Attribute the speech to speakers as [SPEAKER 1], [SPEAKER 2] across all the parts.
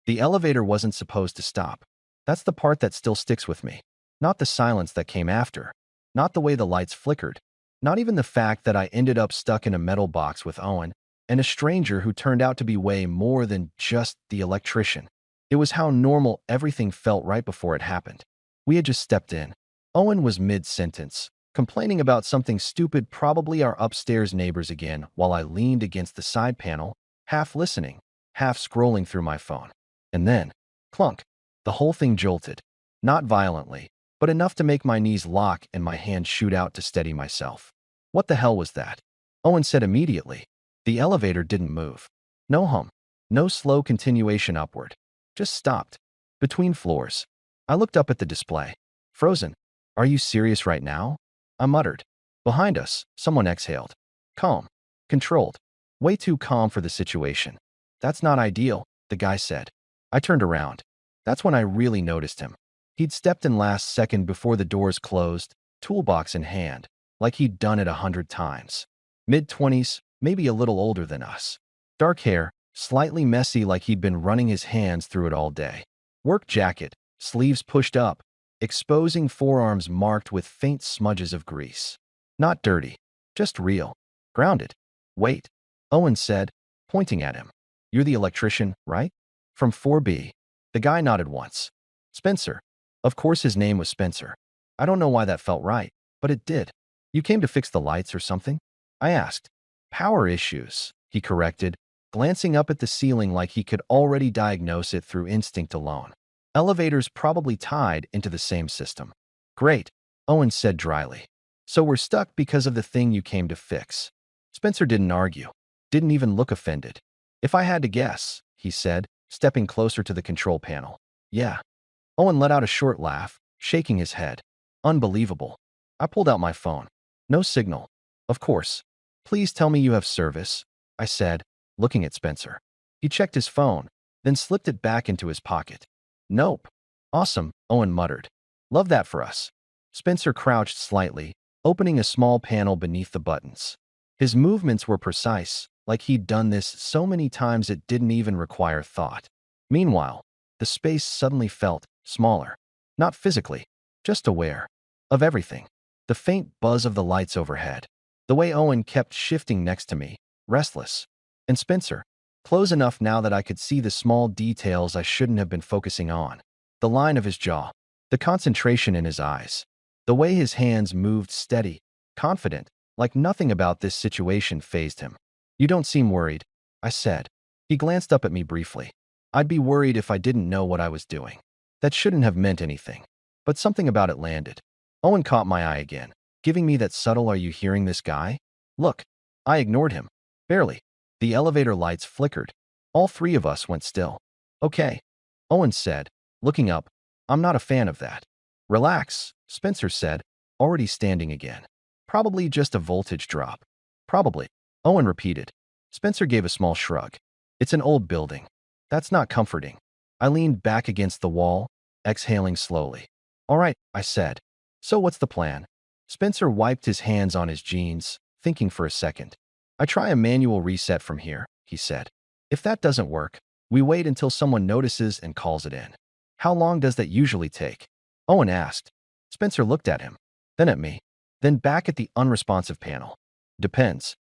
[SPEAKER 1] The elevator wasn't supposed to stop. That's the part that still sticks with me. Not the silence that came after. Not the way the lights flickered. Not even the fact that I ended up stuck in a metal box with Owen and a stranger who turned out to be way more than just the electrician. It was how normal everything felt right before it happened. We had just stepped in. Owen was mid-sentence, complaining about something stupid, probably our upstairs neighbors again, while I leaned against the side panel, half listening, half scrolling through my phone. And then, clunk, the whole thing jolted. Not violently, but enough to make my knees lock and my hand shoot out to steady myself. What the hell was that? Owen said immediately. The elevator didn't move. No hum. No slow continuation upward. Just stopped. Between floors. I looked up at the display. Frozen. Are you serious right now? I muttered. Behind us, someone exhaled. Calm. Controlled. Way too calm for the situation. That's not ideal, the guy said. I turned around. That's when I really noticed him. He'd stepped in last second before the doors closed, toolbox in hand, like he'd done it 100 times. Mid-20s, maybe a little older than us. Dark hair, slightly messy like he'd been running his hands through it all day. Work jacket, sleeves pushed up, exposing forearms marked with faint smudges of grease. Not dirty, just real. Grounded. Wait, Owen said, pointing at him. You're the electrician, right? From 4B. The guy nodded once. Spencer. Of course his name was Spencer. I don't know why that felt right, but it did. You came to fix the lights or something? I asked. Power issues, he corrected, glancing up at the ceiling like he could already diagnose it through instinct alone. Elevators probably tied into the same system. Great, Owen said dryly. So we're stuck because of the thing you came to fix. Spencer didn't argue. Didn't even look offended. If I had to guess, he said, stepping closer to the control panel. Yeah. Owen let out a short laugh, shaking his head. Unbelievable. I pulled out my phone. No signal. Of course. Please tell me you have service, I said, looking at Spencer. He checked his phone, then slipped it back into his pocket. Nope. Awesome, Owen muttered. Love that for us. Spencer crouched slightly, opening a small panel beneath the buttons. His movements were precise, like he'd done this so many times it didn't even require thought. Meanwhile, the space suddenly felt smaller. Not physically, just aware. Of everything. The faint buzz of the lights overhead. The way Owen kept shifting next to me, restless. And Spencer, close enough now that I could see the small details I shouldn't have been focusing on. The line of his jaw. The concentration in his eyes. The way his hands moved steady, confident, like nothing about this situation fazed him. You don't seem worried, I said. He glanced up at me briefly. I'd be worried if I didn't know what I was doing. That shouldn't have meant anything. But something about it landed. Owen caught my eye again, giving me that subtle "are you hearing this guy?" Look. I ignored him. Barely. The elevator lights flickered. All three of us went still. Okay. Owen said, looking up. I'm not a fan of that. Relax, Spencer said, already standing again. Probably just a voltage drop. Probably. Owen repeated. Spencer gave a small shrug. It's an old building. That's not comforting. I leaned back against the wall, exhaling slowly. All right, I said. So what's the plan? Spencer wiped his hands on his jeans, thinking for a second. I try a manual reset from here, he said. If that doesn't work, we wait until someone notices and calls it in. How long does that usually take? Owen asked. Spencer looked at him, then at me, then back at the unresponsive panel. Depends.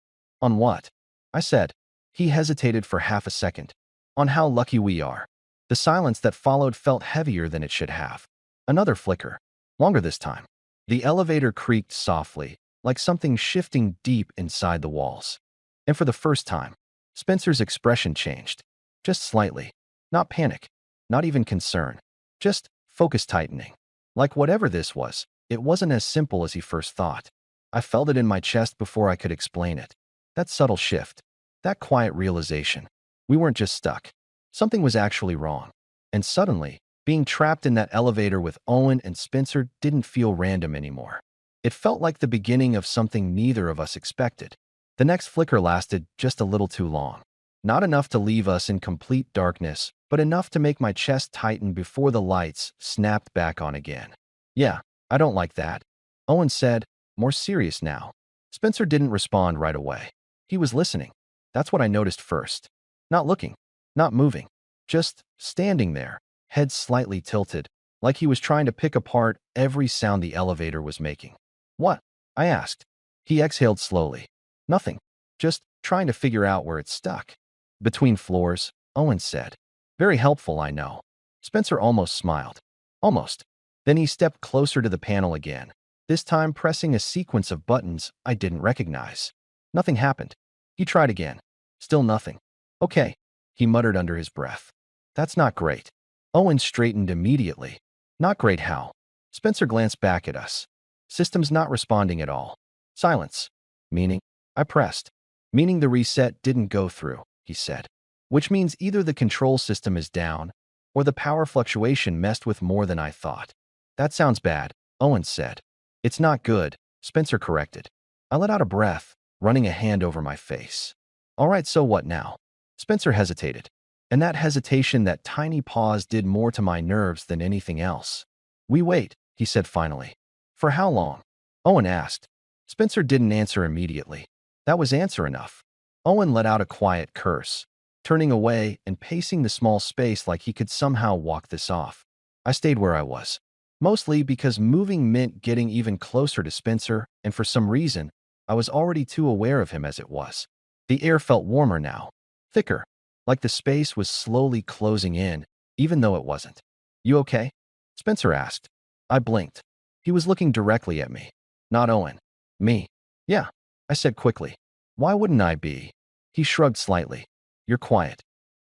[SPEAKER 1] On what? I said. He hesitated for half a second. On how lucky we are. The silence that followed felt heavier than it should have. Another flicker. Longer this time. The elevator creaked softly, like something shifting deep inside the walls. And for the first time, Spencer's expression changed. Just slightly. Not panic. Not even concern. Just focus tightening. Like whatever this was, it wasn't as simple as he first thought. I felt it in my chest before I could explain it. That subtle shift. That quiet realization. We weren't just stuck. Something was actually wrong. And suddenly, being trapped in that elevator with Owen and Spencer didn't feel random anymore. It felt like the beginning of something neither of us expected. The next flicker lasted just a little too long. Not enough to leave us in complete darkness, but enough to make my chest tighten before the lights snapped back on again. Yeah, I don't like that, Owen said, more serious now. Spencer didn't respond right away. He was listening. That's what I noticed first. Not looking. Not moving. just standing there, head slightly tilted, like he was trying to pick apart every sound the elevator was making. "What?" I asked. He exhaled slowly. "Nothing. Just trying to figure out where it's stuck." "Between floors," Owen said. "Very helpful, I know." Spencer almost smiled. Almost. Then he stepped closer to the panel again, this time pressing a sequence of buttons I didn't recognize. Nothing happened. He tried again. Still nothing. "Okay," he muttered under his breath. "That's not great." Owen straightened immediately. "Not great how?" Spencer glanced back at us. "System's not responding at all." Silence. "Meaning?" I pressed. "Meaning the reset didn't go through," he said. "Which means either the control system is down, or the power fluctuation messed with more than I thought." "That sounds bad," Owen said. "It's not good," Spencer corrected. I let out a breath, running a hand over my face. "All right, so what now?" Spencer hesitated. And that hesitation, that tiny pause, did more to my nerves than anything else. "We wait," he said finally. "For how long?" Owen asked. Spencer didn't answer immediately. That was answer enough. Owen let out a quiet curse, turning away and pacing the small space like he could somehow walk this off. I stayed where I was, mostly because moving meant getting even closer to Spencer, and for some reason, I was already too aware of him as it was. The air felt warmer now, thicker, like the space was slowly closing in, even though it wasn't. "You okay?" Spencer asked. I blinked. He was looking directly at me. Not Owen. Me. "Yeah," I said quickly. "Why wouldn't I be?" He shrugged slightly. "You're quiet."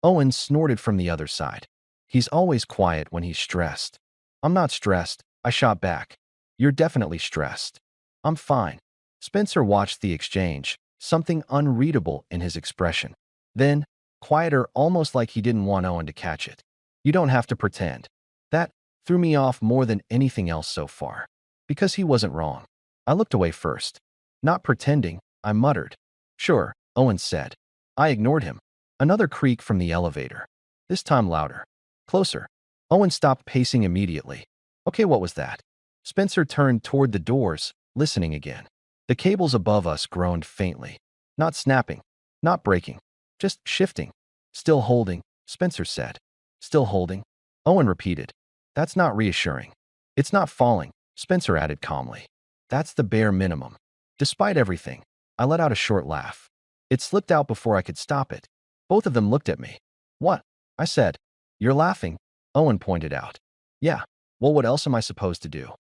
[SPEAKER 1] Owen snorted from the other side. "He's always quiet when he's stressed." "I'm not stressed," I shot back. "You're definitely stressed." "I'm fine." Spencer watched the exchange, something unreadable in his expression. Then, quieter, almost like he didn't want Owen to catch it. "You don't have to pretend." That threw me off more than anything else so far. Because he wasn't wrong. I looked away first. "Not pretending," I muttered. "Sure," Owen said. I ignored him. Another creak from the elevator. This time louder. Closer. Owen stopped pacing immediately. "Okay, what was that?" Spencer turned toward the doors, listening again. The cables above us groaned faintly. Not snapping. Not breaking. Just shifting. "Still holding," Spencer said. "Still holding?" Owen repeated. "That's not reassuring." "It's not falling," Spencer added calmly. "That's the bare minimum." Despite everything, I let out a short laugh. It slipped out before I could stop it. Both of them looked at me. "What?" I said. "You're laughing," Owen pointed out. "Yeah. Well, what else am I supposed to do?"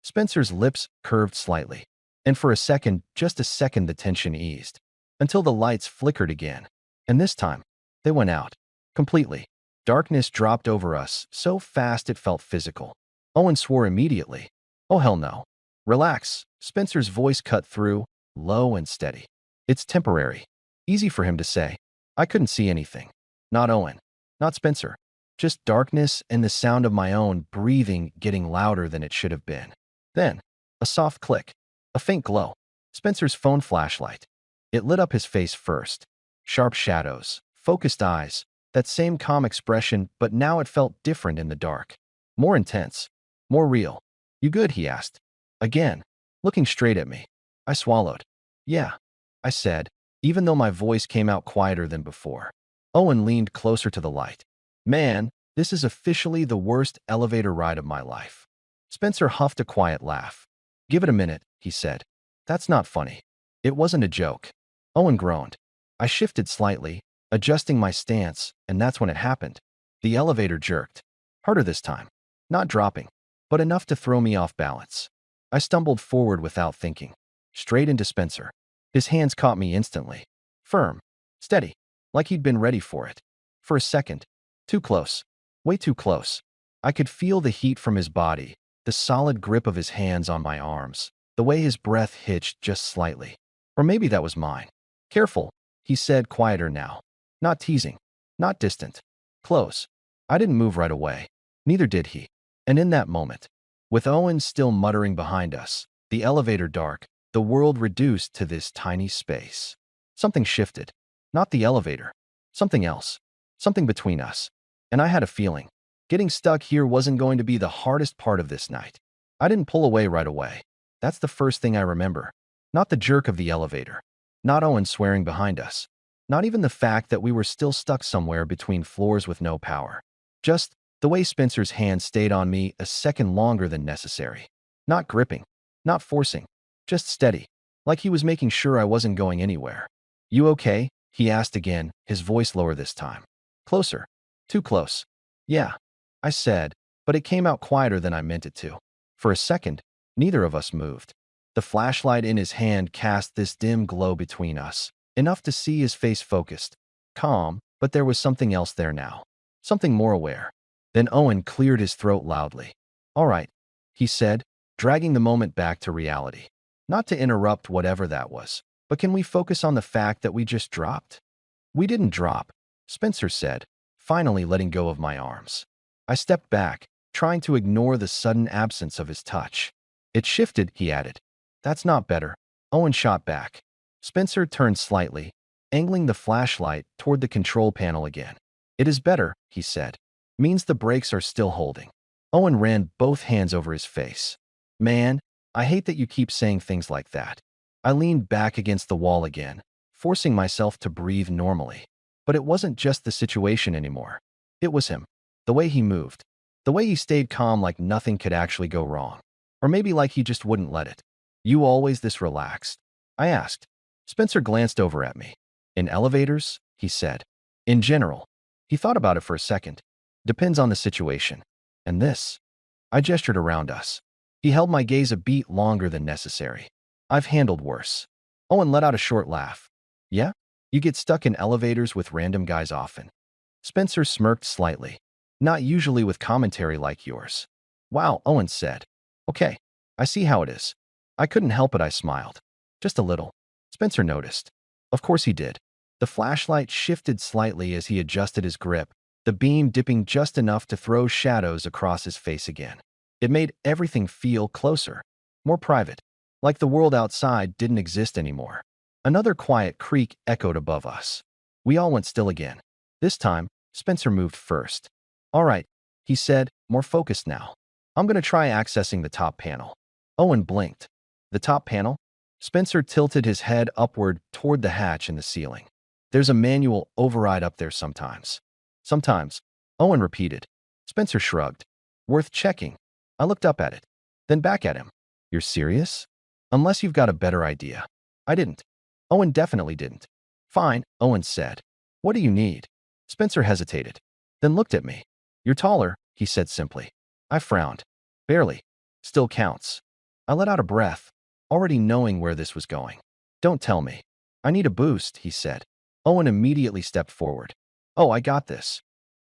[SPEAKER 1] Spencer's lips curved slightly. And for a second, just a second, the tension eased. Until the lights flickered again. And this time, they went out. Completely. Darkness dropped over us, so fast it felt physical. Owen swore immediately. "Oh, hell no." "Relax," Spencer's voice cut through, low and steady. "It's temporary." Easy for him to say. I couldn't see anything. Not Owen. Not Spencer. Just darkness and the sound of my own breathing getting louder than it should have been. Then, a soft click. A faint glow. Spencer's phone flashlight. It lit up his face first. Sharp shadows. Focused eyes. That same calm expression, but now it felt different in the dark. More intense. More real. "You good?" he asked. Again, looking straight at me. I swallowed. "Yeah," I said, even though my voice came out quieter than before. Owen leaned closer to the light. "Man, this is officially the worst elevator ride of my life." Spencer huffed a quiet laugh. "Give it a minute," he said. "That's not funny." "It wasn't a joke." Owen groaned. I shifted slightly, adjusting my stance, and that's when it happened. The elevator jerked. Harder this time. Not dropping, but enough to throw me off balance. I stumbled forward without thinking. Straight into Spencer. His hands caught me instantly. Firm. Steady. Like he'd been ready for it. For a second. Too close. Way too close. I could feel the heat from his body, the solid grip of his hands on my arms, the way his breath hitched just slightly. Or maybe that was mine. "Careful," he said, quieter now. Not teasing. Not distant. Close. I didn't move right away. Neither did he. And in that moment, with Owen still muttering behind us, the elevator dark, the world reduced to this tiny space. Something shifted. Not the elevator. Something else. Something between us. And I had a feeling. Getting stuck here wasn't going to be the hardest part of this night. I didn't pull away right away. That's the first thing I remember. Not the jerk of the elevator. Not Owen swearing behind us. Not even the fact that we were still stuck somewhere between floors with no power. Just the way Spencer's hand stayed on me a second longer than necessary. Not gripping, not forcing, just steady, like he was making sure I wasn't going anywhere. "You okay?" he asked again, his voice lower this time. Closer. Too close. "Yeah," I said, but it came out quieter than I meant it to. For a second, neither of us moved. The flashlight in his hand cast this dim glow between us, enough to see his face focused, calm, but there was something else there now. Something more aware. Then Owen cleared his throat loudly. "All right," he said, dragging the moment back to reality. "Not to interrupt whatever that was, but can we focus on the fact that we just dropped?" "We didn't drop," Spencer said, finally letting go of my arms. I stepped back, trying to ignore the sudden absence of his touch. "It shifted," he added. "That's not better." Owen shot back. Spencer turned slightly, angling the flashlight toward the control panel again. "It is better," he said. "Means the brakes are still holding." Owen ran both hands over his face. "Man, I hate that you keep saying things like that." I leaned back against the wall again, forcing myself to breathe normally. But it wasn't just the situation anymore. It was him. The way he moved. The way he stayed calm like nothing could actually go wrong. Or maybe like he just wouldn't let it. "You always this relaxed?" I asked. Spencer glanced over at me. "In elevators?" he said. "In general." He thought about it for a second. "Depends on the situation." "And this?" I gestured around us. He held my gaze a beat longer than necessary. "I've handled worse." Owen let out a short laugh. "Yeah? You get stuck in elevators with random guys often?" Spencer smirked slightly. "Not usually with commentary like yours." "Wow," Owen said. "Okay, I see how it is." I couldn't help it, I smiled. "Just a little." Spencer noticed. Of course he did. The flashlight shifted slightly as he adjusted his grip, the beam dipping just enough to throw shadows across his face again. It made everything feel closer, more private, like the world outside didn't exist anymore. Another quiet creak echoed above us. We all went still again. This time, Spencer moved first. "All right," he said, more focused now. "I'm going to try accessing the top panel." Owen blinked. "The top panel?" Spencer tilted his head upward toward the hatch in the ceiling. "There's a manual override up there sometimes." "Sometimes," Owen repeated. Spencer shrugged. "Worth checking." I looked up at it, then back at him. "You're serious?" "Unless you've got a better idea." I didn't. Owen definitely didn't. "Fine," Owen said. "What do you need?" Spencer hesitated, then looked at me. "You're taller," he said simply. I frowned. "Barely. Still counts." I let out a breath, already knowing where this was going. "Don't tell me." "I need a boost," he said. Owen immediately stepped forward. "Oh, I got this."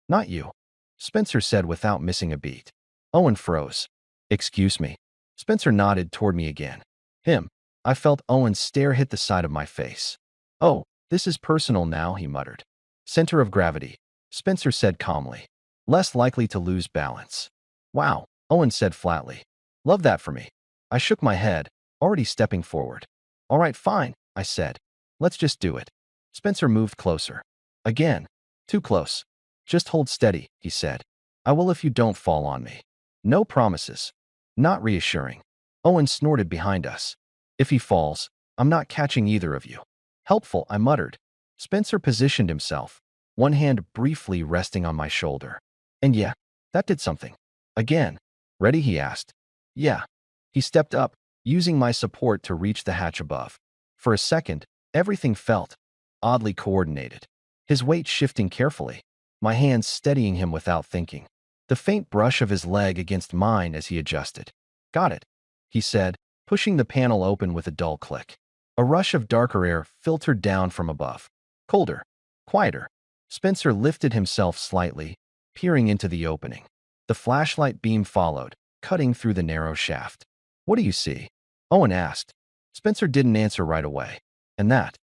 [SPEAKER 1] "Not you," Spencer said without missing a beat. Owen froze. "Excuse me." Spencer nodded toward me again. "Him." I felt Owen's stare hit the side of my face. "Oh, this is personal now," he muttered. "Center of gravity," Spencer said calmly. "Less likely to lose balance." "Wow," Owen said flatly. "Love that for me." I shook my head, already stepping forward. "All right, fine," I said. "Let's just do it." Spencer moved closer. Again. Too close. "Just hold steady," he said. "I will if you don't fall on me." No promises. Not reassuring. Owen snorted behind us. "If he falls, I'm not catching either of you." "Helpful," I muttered. Spencer positioned himself, one hand briefly resting on my shoulder. And yeah, that did something. Again. "Ready?" he asked. "Yeah." He stepped up, using my support to reach the hatch above. For a second, everything felt oddly coordinated. His weight shifting carefully, my hands steadying him without thinking. The faint brush of his leg against mine as he adjusted. "Got it," he said, pushing the panel open with a dull click. A rush of darker air filtered down from above. Colder. Quieter. Spencer lifted himself slightly, peering into the opening. The flashlight beam followed, cutting through the narrow shaft. "What do you see?" Owen asked. Spencer didn't answer right away. And that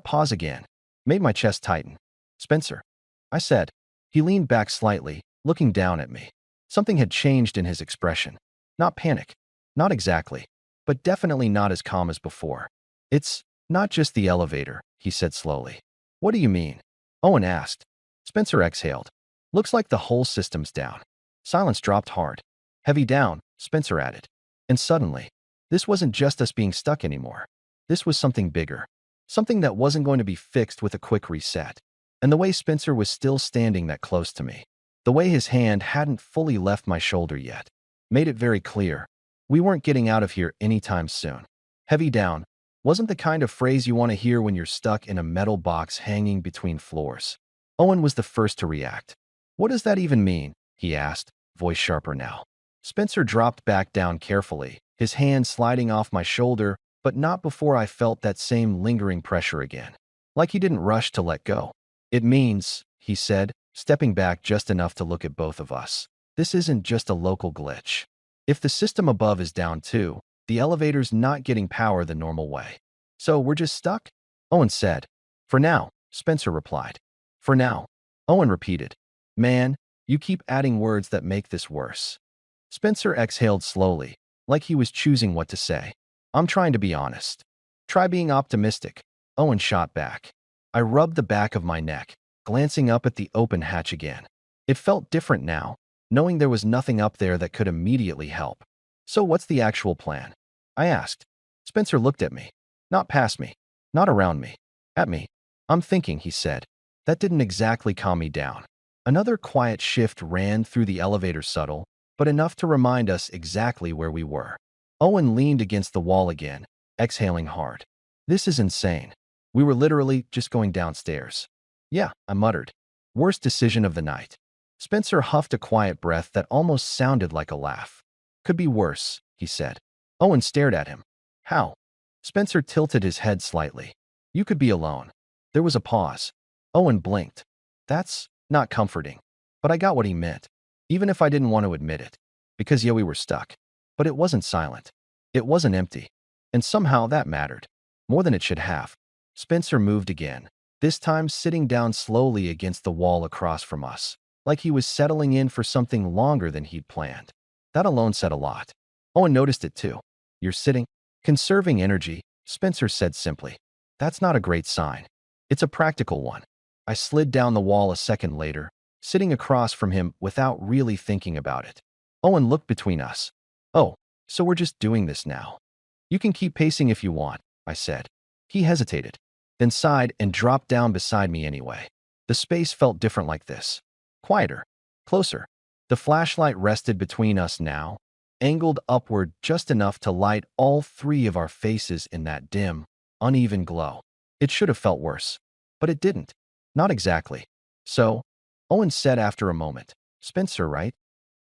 [SPEAKER 1] pause again, made my chest tighten. "Spencer," I said. He leaned back slightly, looking down at me. Something had changed in his expression. Not panic. Not exactly. But definitely not as calm as before. "It's not just the elevator," he said slowly. "What do you mean?" Owen asked. Spencer exhaled. "Looks like the whole system's down." Silence dropped hard. "Heavy down," Spencer added. And suddenly, this wasn't just us being stuck anymore. This was something bigger. something that wasn't going to be fixed with a quick reset. And the way Spencer was still standing that close to me, the way his hand hadn't fully left my shoulder yet, made it very clear we weren't getting out of here anytime soon. Heavy down wasn't the kind of phrase you want to hear when you're stuck in a metal box hanging between floors. Owen was the first to react. "What does that even mean?" he asked, voice sharper now. Spencer dropped back down carefully, his hand sliding off my shoulder, but not before I felt that same lingering pressure again. Like he didn't rush to let go. "It means," he said, stepping back just enough to look at both of us, "this isn't just a local glitch. If the system above is down too, the elevator's not getting power the normal way. So we're just stuck?" Owen said. "For now," Spencer replied. "For now," Owen repeated. "Man, you keep adding words that make this worse." Spencer exhaled slowly, like he was choosing what to say. "I'm trying to be honest." "Try being optimistic," Owen shot back. I rubbed the back of my neck, glancing up at the open hatch again. It felt different now, knowing there was nothing up there that could immediately help. "So what's the actual plan?" I asked. Spencer looked at me. Not past me. Not around me. At me. "I'm thinking," he said. That didn't exactly calm me down. Another quiet shift ran through the elevator, subtle, but enough to remind us exactly where we were. Owen leaned against the wall again, exhaling hard. "This is insane. We were literally just going downstairs." "Yeah," I muttered. "Worst decision of the night." Spencer huffed a quiet breath that almost sounded like a laugh. "Could be worse," he said. Owen stared at him. "How?" Spencer tilted his head slightly. "You could be alone." There was a pause. Owen blinked. "That's not comforting." But I got what he meant, even if I didn't want to admit it. Because yeah, we were stuck. But it wasn't silent. It wasn't empty. And somehow that mattered. More than it should have. Spencer moved again, this time sitting down slowly against the wall across from us, like he was settling in for something longer than he'd planned. That alone said a lot. Owen noticed it too. "You're sitting, conserving energy," Spencer said simply. "That's not a great sign. It's a practical one." I slid down the wall a second later, sitting across from him without really thinking about it. Owen looked between us. "Oh, so we're just doing this now." "You can keep pacing if you want," I said. He hesitated, then sighed and dropped down beside me anyway. The space felt different like this. Quieter. Closer. The flashlight rested between us now, angled upward just enough to light all three of our faces in that dim, uneven glow. It should have felt worse. But it didn't. Not exactly. "So," Owen said after a moment. "Spencer, right?"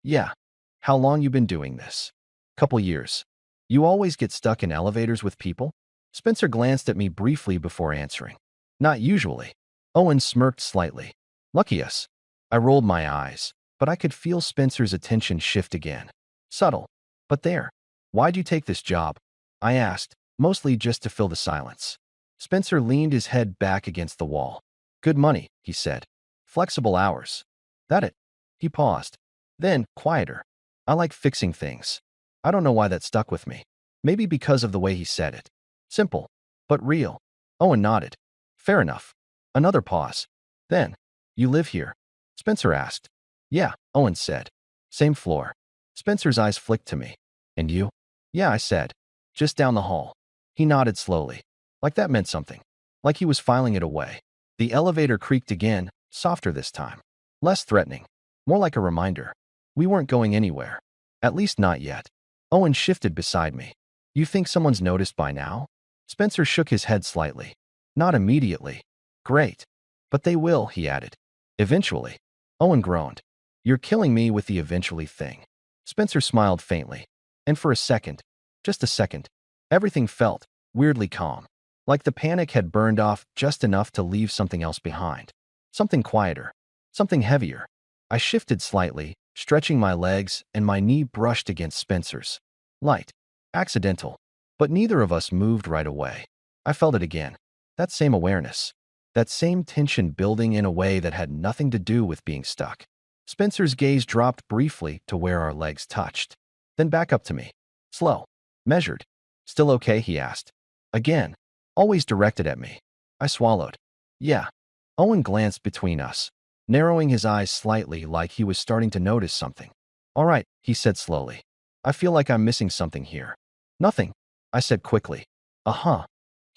[SPEAKER 1] "Yeah." "How long you been doing this?" "Couple years." "You always get stuck in elevators with people?" Spencer glanced at me briefly before answering. "Not usually." Owen smirked slightly. "Lucky us." I rolled my eyes, but I could feel Spencer's attention shift again. Subtle. But there. "Why'd you take this job?" I asked, mostly just to fill the silence. Spencer leaned his head back against the wall. "Good money," he said. "Flexible hours." "That it?" He paused. Then, quieter. "I like fixing things." I don't know why that stuck with me. Maybe because of the way he said it. Simple, but real. Owen nodded. "Fair enough." Another pause. Then, "You live here?" Spencer asked. "Yeah," Owen said. "Same floor." Spencer's eyes flicked to me. "And you?" "Yeah," I said. "Just down the hall." He nodded slowly. Like that meant something. Like he was filing it away. The elevator creaked again, softer this time. Less threatening. More like a reminder. We weren't going anywhere. At least not yet. Owen shifted beside me. "You think someone's noticed by now?" Spencer shook his head slightly. "Not immediately." "Great. But they will," he added. "Eventually." Owen groaned. "You're killing me with the eventually thing." Spencer smiled faintly. And for a second, just a second, everything felt weirdly calm. Like the panic had burned off just enough to leave something else behind. Something quieter. Something heavier. I shifted slightly, stretching my legs, and my knee brushed against Spencer's. Light. Accidental. But neither of us moved right away. I felt it again. That same awareness. That same tension building in a way that had nothing to do with being stuck. Spencer's gaze dropped briefly to where our legs touched. Then back up to me. Slow. Measured. "Still okay?" he asked. Again. Always directed at me. I swallowed. "Yeah." Owen glanced between us, narrowing his eyes slightly like he was starting to notice something. "All right," he said slowly. "I feel like I'm missing something here." "Nothing," I said quickly. "Uh-huh."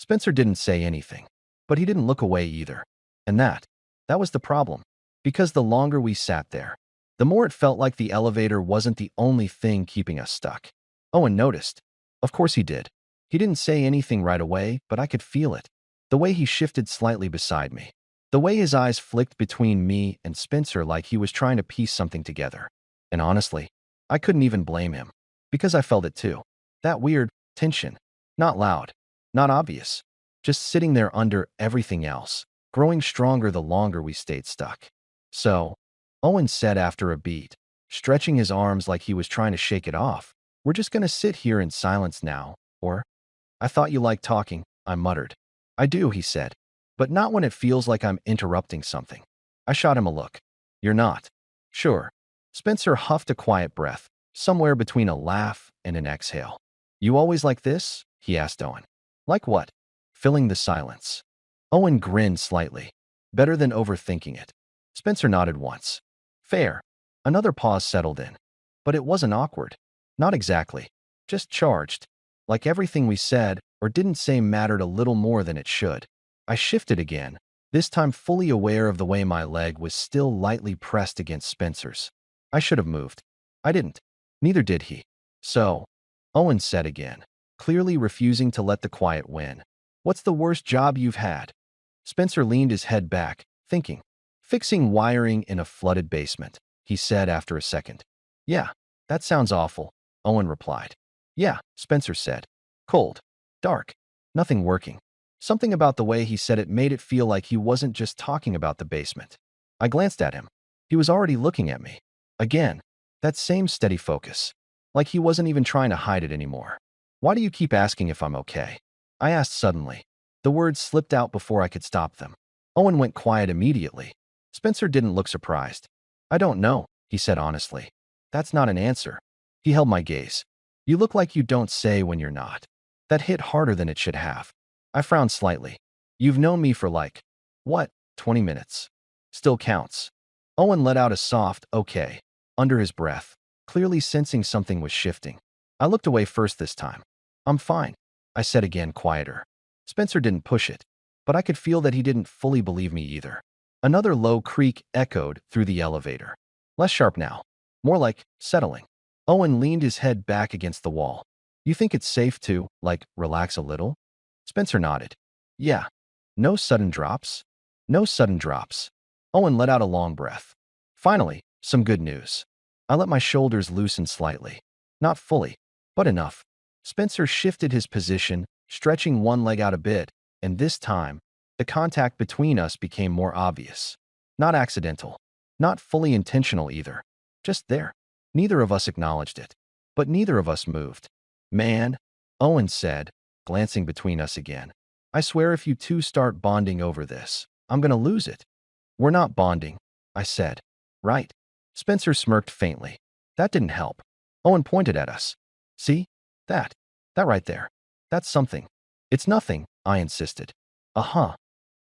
[SPEAKER 1] Spencer didn't say anything, but he didn't look away either. And that was the problem. Because the longer we sat there, the more it felt like the elevator wasn't the only thing keeping us stuck. Owen noticed. Of course he did. He didn't say anything right away, but I could feel it. The way he shifted slightly beside me. The way his eyes flicked between me and Spencer like he was trying to piece something together. And honestly, I couldn't even blame him. Because I felt it too. That weird tension. Not loud. Not obvious. Just sitting there under everything else. Growing stronger the longer we stayed stuck. So, Owen said after a beat, stretching his arms like he was trying to shake it off, "We're just gonna sit here in silence now, or?" "I thought you liked talking," I muttered. "I do," he said, "but not when it feels like I'm interrupting something." I shot him a look. "You're not." "Sure." Spencer huffed a quiet breath, somewhere between a laugh and an exhale. "You always like this?" he asked Owen. "Like what?" Filling the silence. Owen grinned slightly. "Better than overthinking it." Spencer nodded once. "Fair." Another pause settled in. But it wasn't awkward. Not exactly. Just charged. Like everything we said or didn't say mattered a little more than it should. I shifted again, this time fully aware of the way my leg was still lightly pressed against Spencer's. I should have moved. I didn't. Neither did he. "So," Owen said again, clearly refusing to let the quiet win. "What's the worst job you've had?" Spencer leaned his head back, thinking. "Fixing wiring in a flooded basement," he said after a second. "Yeah, that sounds awful," Owen replied. "Yeah," Spencer said. "Cold. Dark. Nothing working." Something about the way he said it made it feel like he wasn't just talking about the basement. I glanced at him. He was already looking at me. Again, that same steady focus. Like he wasn't even trying to hide it anymore. "Why do you keep asking if I'm okay?" I asked suddenly. The words slipped out before I could stop them. Owen went quiet immediately. Spencer didn't look surprised. "I don't know," he said honestly. "That's not an answer." He held my gaze. "You look like you don't say when you're not." That hit harder than it should have. I frowned slightly. "You've known me for like, what, 20 minutes? Still counts." Owen let out a soft, "Okay," under his breath, clearly sensing something was shifting. I looked away first this time. "I'm fine," I said again, quieter. Spencer didn't push it, but I could feel that he didn't fully believe me either. Another low creak echoed through the elevator. Less sharp now. More like settling. Owen leaned his head back against the wall. "You think it's safe to, like, relax a little?" Spencer nodded. "Yeah." "No sudden drops?" "No sudden drops." Owen let out a long breath. "Finally, some good news." I let my shoulders loosen slightly. Not fully, but enough. Spencer shifted his position, stretching one leg out a bit, and this time, the contact between us became more obvious. Not accidental. Not fully intentional either. Just there. Neither of us acknowledged it. But neither of us moved. "Man," Owen said, glancing between us again. "I swear if you two start bonding over this, I'm gonna lose it." "We're not bonding," I said. "Right." Spencer smirked faintly. That didn't help. Owen pointed at us. "See? That. That right there. That's something." "It's nothing," I insisted. "Uh-huh."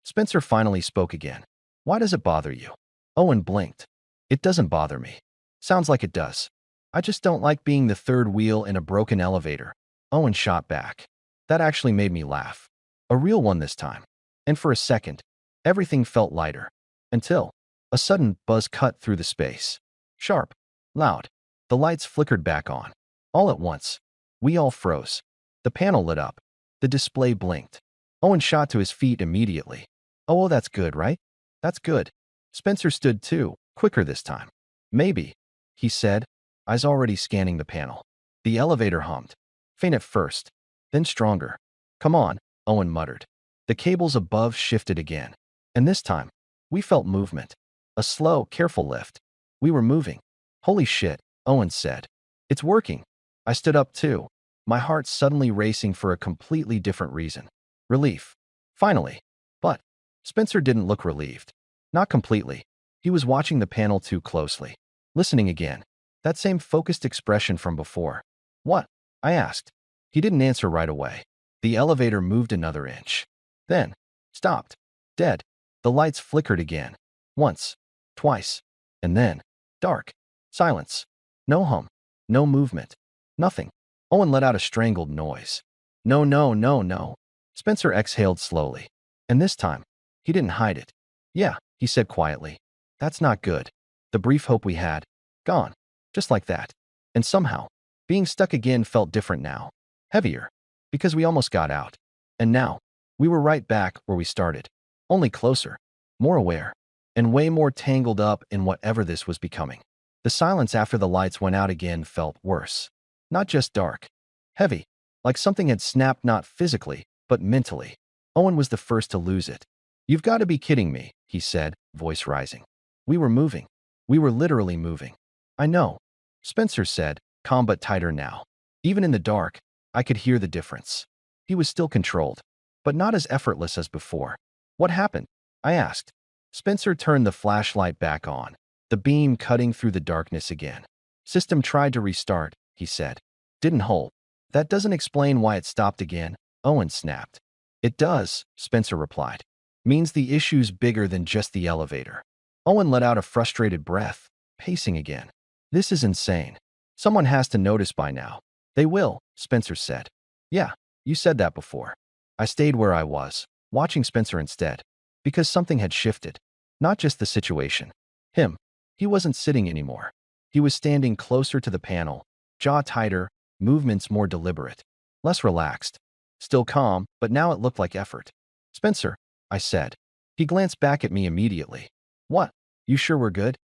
[SPEAKER 1] Spencer finally spoke again. "Why does it bother you?" Owen blinked. "It doesn't bother me." "Sounds like it does." "I just don't like being the third wheel in a broken elevator." Owen shot back. That actually made me laugh. A real one this time. And for a second, everything felt lighter. Until a sudden buzz cut through the space. Sharp. Loud. The lights flickered back on. All at once. We all froze. The panel lit up. The display blinked. Owen shot to his feet immediately. "Oh, that's good, right? That's good." Spencer stood too, quicker this time. "Maybe," he said, eyes already scanning the panel. The elevator hummed. Faint at first, then stronger. "Come on," Owen muttered. The cables above shifted again. And this time, we felt movement. A slow, careful lift. We were moving. "Holy shit," Owen said. "It's working." I stood up too, my heart suddenly racing for a completely different reason. Relief. Finally. But Spencer didn't look relieved. Not completely. He was watching the panel too closely. Listening again. That same focused expression from before. "What?" I asked. He didn't answer right away. The elevator moved another inch. Then stopped. Dead. The lights flickered again. Once. Twice. And then dark. Silence. No hum. No movement. Nothing. Owen let out a strangled noise. "No, no, no, no." Spencer exhaled slowly. And this time, he didn't hide it. Yeah, he said quietly. That's not good. The brief hope we had, gone. Just like that. And somehow, being stuck again felt different now. Heavier. Because we almost got out. And now, we were right back where we started. Only closer. More aware. And way more tangled up in whatever this was becoming. The silence after the lights went out again felt worse. Not just dark. Heavy. Like something had snapped not physically, but mentally. Owen was the first to lose it. You've got to be kidding me, he said, voice rising. We were moving. We were literally moving. I know, Spencer said, calm but tighter now. Even in the dark, I could hear the difference. He was still controlled, but not as effortless as before. What happened? I asked. Spencer turned the flashlight back on, the beam cutting through the darkness again. System tried to restart, he said. Didn't hold. That doesn't explain why it stopped again, Owen snapped. It does, Spencer replied. Means the issue's bigger than just the elevator. Owen let out a frustrated breath, pacing again. This is insane. Someone has to notice by now. They will, Spencer said. Yeah, you said that before. I stayed where I was, watching Spencer instead. Because something had shifted. Not just the situation. Him. He wasn't sitting anymore. He was standing closer to the panel, jaw tighter, movements more deliberate. Less relaxed. Still calm, but now it looked like effort. Spencer, I said. He glanced back at me immediately. What? You sure we're good?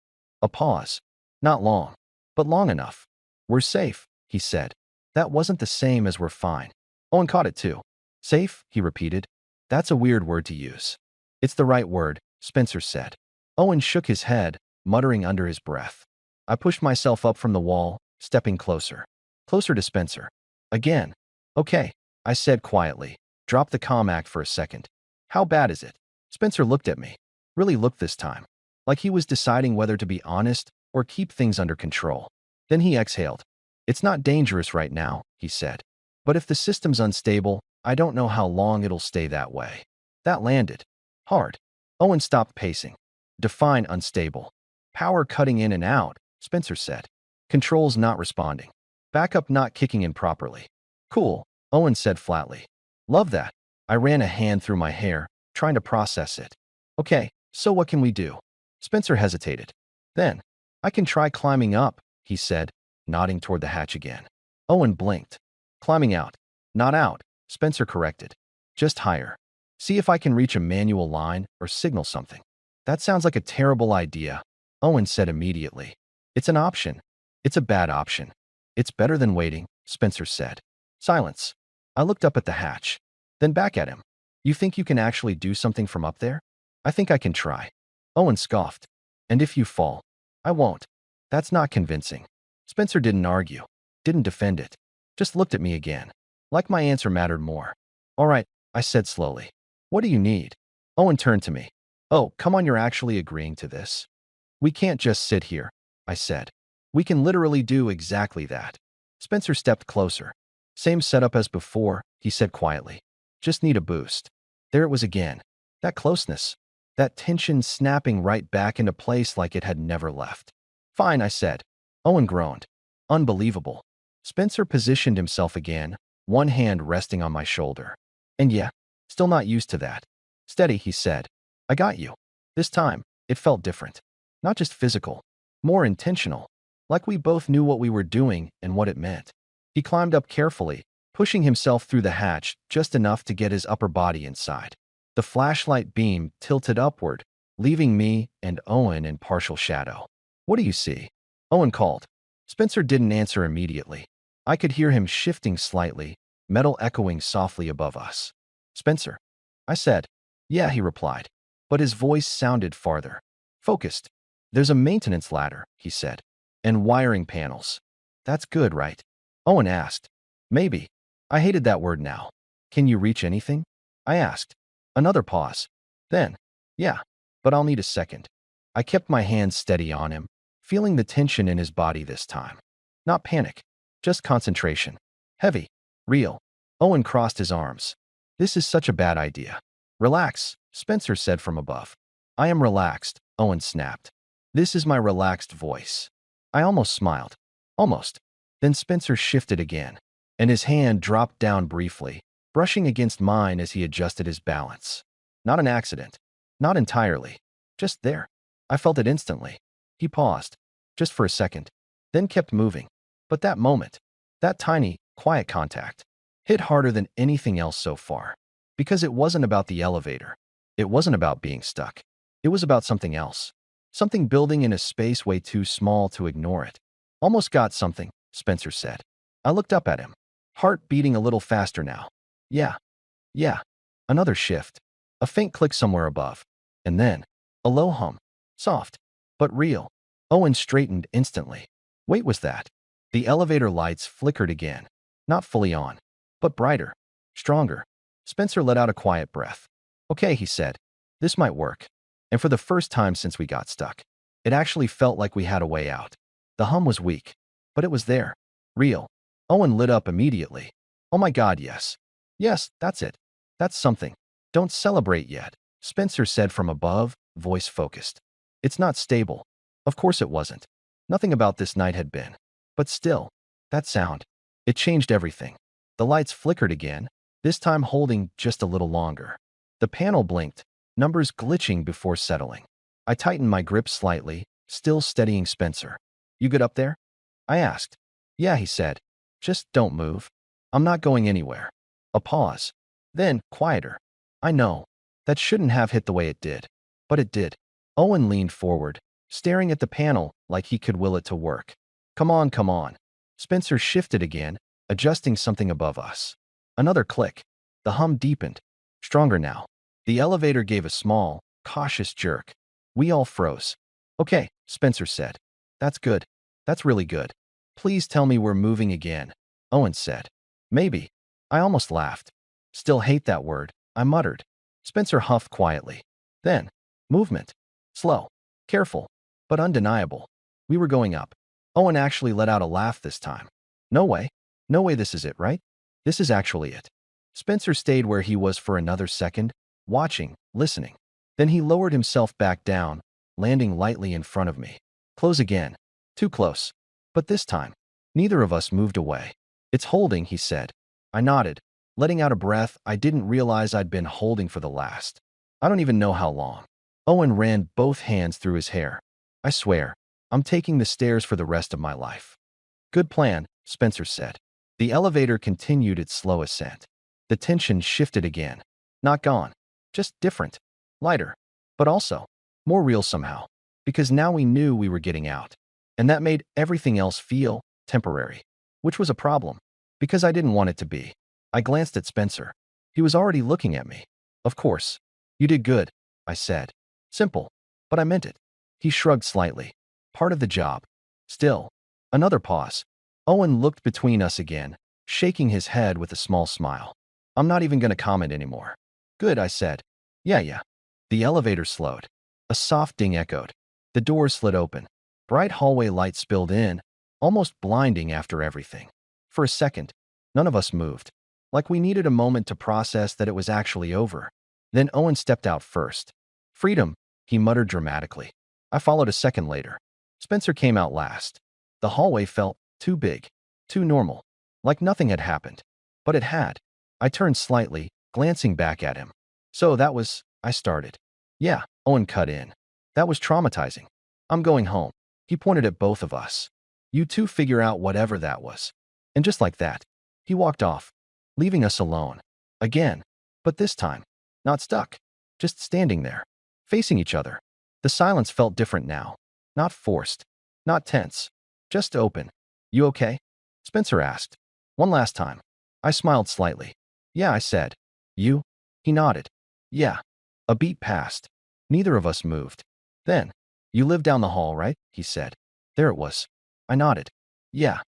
[SPEAKER 1] A pause. Not long, but long enough. We're safe, he said. That wasn't the same as we're fine. Owen caught it too. Safe, he repeated. That's a weird word to use. It's the right word, Spencer said. Owen shook his head, muttering under his breath. I pushed myself up from the wall, stepping closer. Closer to Spencer. Again. Okay, I said quietly. Drop the comm act for a second. How bad is it? Spencer looked at me. Really looked this time. Like he was deciding whether to be honest or keep things under control. Then he exhaled. It's not dangerous right now, he said. But if the system's unstable, I don't know how long it'll stay that way. That landed. Hard. Owen stopped pacing. Define unstable. Power cutting in and out, Spencer said. Controls not responding. Backup not kicking in properly. Cool, Owen said flatly. Love that. I ran a hand through my hair, trying to process it. Okay, so what can we do? Spencer hesitated. Then, I can try climbing up, he said, nodding toward the hatch again. Owen blinked. Climbing out. Not out, Spencer corrected. Just higher. See if I can reach a manual line or signal something. That sounds like a terrible idea, Owen said immediately. It's an option. It's a bad option. It's better than waiting, Spencer said. Silence. I looked up at the hatch. Then back at him. You think you can actually do something from up there? I think I can try. Owen scoffed. And if you fall? I won't. That's not convincing. Spencer didn't argue. Didn't defend it. Just looked at me again. Like my answer mattered more. All right, I said slowly. What do you need? Owen turned to me. Oh, come on, you're actually agreeing to this. We can't just sit here, I said. We can literally do exactly that. Spencer stepped closer. Same setup as before, he said quietly. Just need a boost. There it was again. That closeness. That tension snapping right back into place like it had never left. Fine, I said. Owen groaned. Unbelievable. Spencer positioned himself again, one hand resting on my shoulder. And yeah, still not used to that. Steady, he said. I got you. This time, it felt different. Not just physical. More intentional. Like we both knew what we were doing and what it meant. He climbed up carefully, pushing himself through the hatch just enough to get his upper body inside. The flashlight beam tilted upward, leaving me and Owen in partial shadow. What do you see? Owen called. Spencer didn't answer immediately. I could hear him shifting slightly, metal echoing softly above us. Spencer. I said. Yeah, he replied. But his voice sounded farther. Focused. There's a maintenance ladder, he said. And wiring panels. That's good, right? Owen asked. Maybe. I hated that word now. Can you reach anything? I asked. Another pause. Then. Yeah. But I'll need a second. I kept my hands steady on him, feeling the tension in his body this time. Not panic. Just concentration. Heavy. Real. Owen crossed his arms. This is such a bad idea. Relax, Spencer said from above. I am relaxed, Owen snapped. This is my relaxed voice. I almost smiled. Almost. Then Spencer shifted again, and his hand dropped down briefly, brushing against mine as he adjusted his balance. Not an accident. Not entirely. Just there. I felt it instantly. He paused, just for a second, then kept moving. But that moment, that tiny, quiet contact, hit harder than anything else so far. Because it wasn't about the elevator. It wasn't about being stuck. It was about something else. Something building in a space way too small to ignore it. Almost got something, Spencer said. I looked up at him, heart beating a little faster now. Yeah. Another shift. A faint click somewhere above. And then, a low hum. Soft, but real. Owen straightened instantly. Wait, was that? The elevator lights flickered again. Not fully on, but brighter. Stronger. Spencer let out a quiet breath. Okay, he said. This might work. And for the first time since we got stuck, it actually felt like we had a way out. The hum was weak, but it was there. Real. Owen lit up immediately. Oh my God, yes. Yes, that's it. That's something. Don't celebrate yet, Spencer said from above, voice focused. It's not stable. Of course it wasn't. Nothing about this night had been. But still, that sound. It changed everything. The lights flickered again, this time holding just a little longer. The panel blinked, numbers glitching before settling. I tightened my grip slightly, still steadying Spencer. You good up there? I asked. Yeah, he said. Just don't move. I'm not going anywhere. A pause. Then, quieter. I know. That shouldn't have hit the way it did. But it did. Owen leaned forward, staring at the panel like he could will it to work. Come on, come on. Spencer shifted again, adjusting something above us. Another click. The hum deepened. Stronger now. The elevator gave a small, cautious jerk. We all froze. Okay, Spencer said. That's good. That's really good. Please tell me we're moving again, Owen said. Maybe. I almost laughed. Still hate that word, I muttered. Spencer huffed quietly. Then, movement. Slow. Careful. But undeniable. We were going up. Owen actually let out a laugh this time. No way. No way this is it, right? This is actually it. Spencer stayed where he was for another second, watching, listening. Then he lowered himself back down, landing lightly in front of me. Close again. Too close. But this time, neither of us moved away. It's holding, he said. I nodded, letting out a breath I didn't realize I'd been holding for the last. I don't even know how long. Owen ran both hands through his hair. I swear, I'm taking the stairs for the rest of my life. Good plan, Spencer said. The elevator continued its slow ascent. The tension shifted again. Not gone. Just different. Lighter. But also, more real somehow. Because now we knew we were getting out. And that made everything else feel temporary. Which was a problem. Because I didn't want it to be. I glanced at Spencer. He was already looking at me. Of course. You did good, I said. Simple. But I meant it. He shrugged slightly. Part of the job. Still. Another pause. Owen looked between us again, shaking his head with a small smile. I'm not even going to comment anymore. Good, I said. Yeah. The elevator slowed. A soft ding echoed. The door slid open. Bright hallway light spilled in, almost blinding after everything. For a second, none of us moved. Like we needed a moment to process that it was actually over. Then Owen stepped out first. Freedom, he muttered dramatically. I followed a second later. Spencer came out last. The hallway felt too big, too normal, like nothing had happened. But it had. I turned slightly, glancing back at him. So that was, I started. Yeah, Owen cut in. That was traumatizing. I'm going home. He pointed at both of us. You two figure out whatever that was. And just like that, he walked off, leaving us alone. Again. But this time, not stuck. Just standing there, facing each other. The silence felt different now. Not forced. Not tense. Just open. You okay? Spencer asked. One last time. I smiled slightly. Yeah, I said. You? He nodded. Yeah. A beat passed. Neither of us moved. Then, you live down the hall, right? He said. There it was. I nodded. Yeah.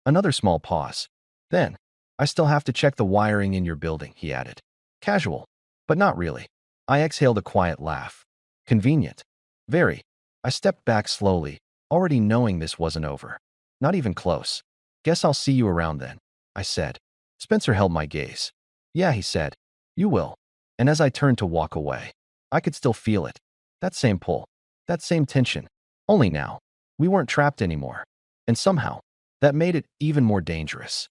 [SPEAKER 1] Another small pause. Then, I still have to check the wiring in your building, he added. Casual. But not really. I exhaled a quiet laugh. Convenient. Very. I stepped back slowly, already knowing this wasn't over. Not even close. Guess I'll see you around then, I said. Spencer held my gaze. Yeah, he said. You will. And as I turned to walk away, I could still feel it. That same pull. That same tension. Only now, we weren't trapped anymore. And somehow, that made it even more dangerous.